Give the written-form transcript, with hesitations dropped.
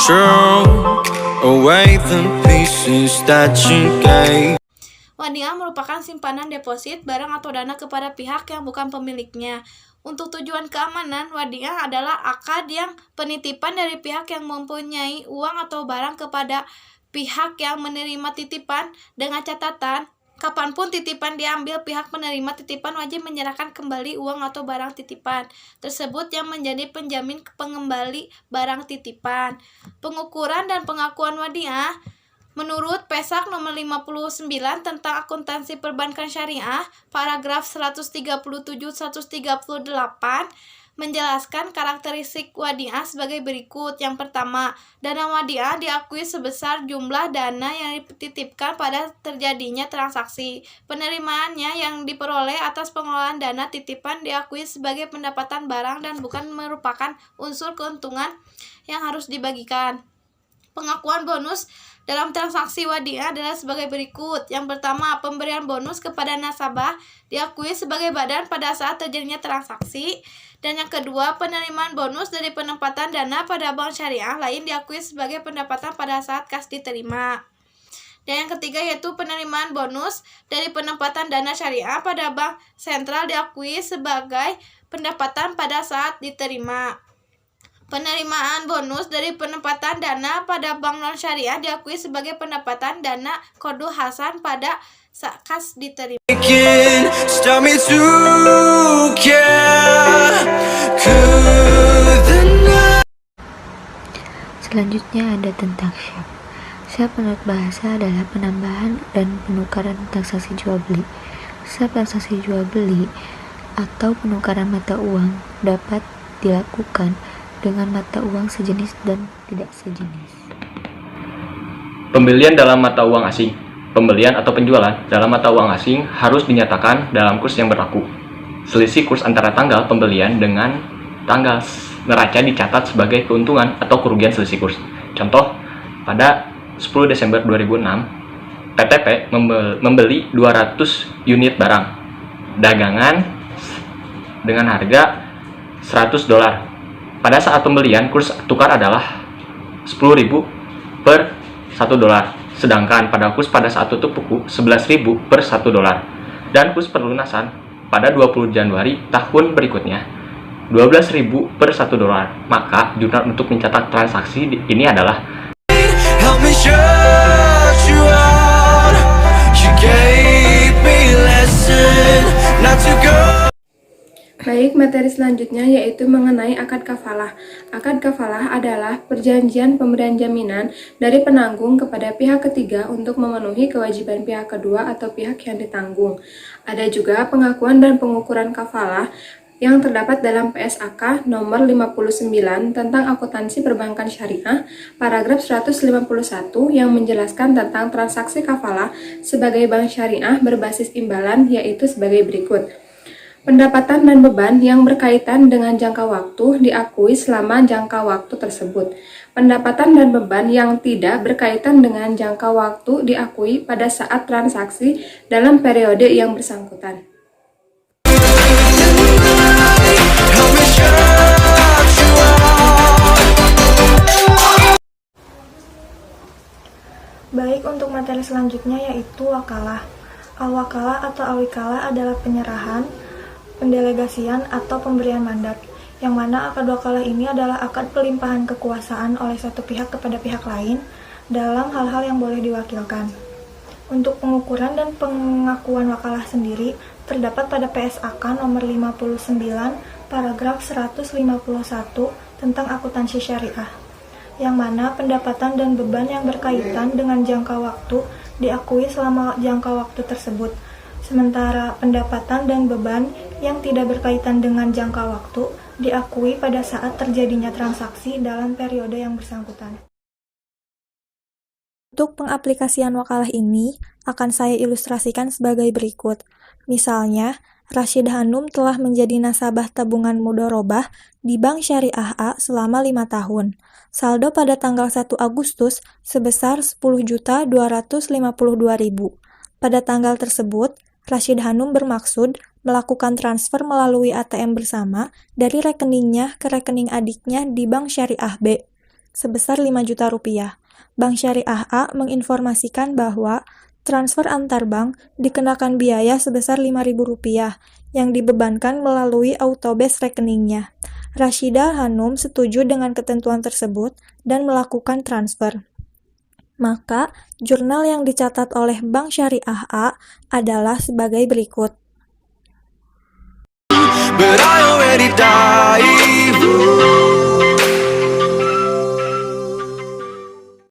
throw away the pieces that you gave. Wadiah merupakan simpanan deposit barang atau dana kepada pihak yang bukan pemiliknya. Untuk tujuan keamanan, wadiah adalah akad yang penitipan dari pihak yang mempunyai uang atau barang kepada pihak yang menerima titipan dengan catatan kapanpun titipan diambil, pihak penerima titipan wajib menyerahkan kembali uang atau barang titipan tersebut yang menjadi penjamin pengembali barang titipan. Pengukuran dan pengakuan wadiah menurut Pesak nomor 59 tentang akuntansi perbankan syariah, paragraf 137-138 menjelaskan karakteristik wadiah sebagai berikut. Yang pertama, dana wadiah diakui sebesar jumlah dana yang dititipkan pada terjadinya transaksi. Penerimaannya yang diperoleh atas pengelolaan dana titipan diakui sebagai pendapatan barang dan bukan merupakan unsur keuntungan yang harus dibagikan. Pengakuan bonus dalam transaksi wadiah adalah sebagai berikut. Yang pertama, pemberian bonus kepada nasabah diakui sebagai badan pada saat terjadinya transaksi. Dan yang kedua, penerimaan bonus dari penempatan dana pada bank syariah lain diakui sebagai pendapatan pada saat kas diterima. Dan yang ketiga yaitu penerimaan bonus dari penempatan dana syariah pada bank sentral diakui sebagai pendapatan pada saat diterima. Penerimaan bonus dari penempatan dana pada bank non-syariah diakui sebagai pendapatan dana Qardul Hasan pada kas diterima. Selanjutnya ada tentang syaf. Syaf menurut bahasa adalah penambahan dan penukaran transaksi jual beli. Syaf transaksi jual beli atau penukaran mata uang dapat dilakukan dengan mata uang sejenis dan tidak sejenis. Pembelian dalam mata uang asing. Pembelian atau penjualan dalam mata uang asing harus dinyatakan dalam kurs yang berlaku. Selisih kurs antara tanggal pembelian dengan tanggal neraca dicatat sebagai keuntungan atau kerugian selisih kurs. Contoh, pada 10 Desember 2006, PTP membeli 200 unit barang dagangan dengan harga $100. Pada saat pembelian, kurs tukar adalah 10.000 per $1, sedangkan pada kurs pada saat tutup buku 11.000 per $1. Dan kurs pelunasan pada 20 Januari tahun berikutnya 12.000 per $1. Maka jurnal untuk mencatat transaksi ini adalah Baik, materi selanjutnya yaitu mengenai akad kafalah. Akad kafalah adalah perjanjian pemberian jaminan dari penanggung kepada pihak ketiga untuk memenuhi kewajiban pihak kedua atau pihak yang ditanggung. Ada juga pengakuan dan pengukuran kafalah yang terdapat dalam PSAK nomor 59 tentang akuntansi perbankan syariah, paragraf 151 yang menjelaskan tentang transaksi kafalah sebagai bank syariah berbasis imbalan, yaitu sebagai berikut. Pendapatan dan beban yang berkaitan dengan jangka waktu diakui selama jangka waktu tersebut. Pendapatan dan beban yang tidak berkaitan dengan jangka waktu diakui pada saat transaksi dalam periode yang bersangkutan. Baik, untuk materi selanjutnya yaitu wakalah. Al-wakalah atau al-wikalah adalah penyerahan, pendelegasian atau pemberian mandat, yang mana akad wakalah ini adalah akad pelimpahan kekuasaan oleh satu pihak kepada pihak lain dalam hal-hal yang boleh diwakilkan. Untuk pengukuran dan pengakuan wakalah sendiri terdapat pada PSAK nomor 59 paragraf 151 tentang akuntansi syariah, yang mana pendapatan dan beban yang berkaitan dengan jangka waktu diakui selama jangka waktu tersebut. Sementara pendapatan dan beban yang tidak berkaitan dengan jangka waktu diakui pada saat terjadinya transaksi dalam periode yang bersangkutan. Untuk pengaplikasian wakalah ini akan saya ilustrasikan sebagai berikut. Misalnya, Rashid Hanum telah menjadi nasabah tabungan mudharabah di Bank Syariah A selama 5 tahun. Saldo pada tanggal 1 Agustus sebesar 10.252.000. Pada tanggal tersebut, Rashid Hanum bermaksud melakukan transfer melalui ATM bersama dari rekeningnya ke rekening adiknya di Bank Syariah B. sebesar 5 juta rupiah. Bank Syariah A menginformasikan bahwa transfer antar bank dikenakan biaya sebesar Rp5.000 yang dibebankan melalui autobase rekeningnya. Rashidah Hanum setuju dengan ketentuan tersebut dan melakukan transfer. Maka, jurnal yang dicatat oleh Bank Syariah A adalah sebagai berikut. But I already died.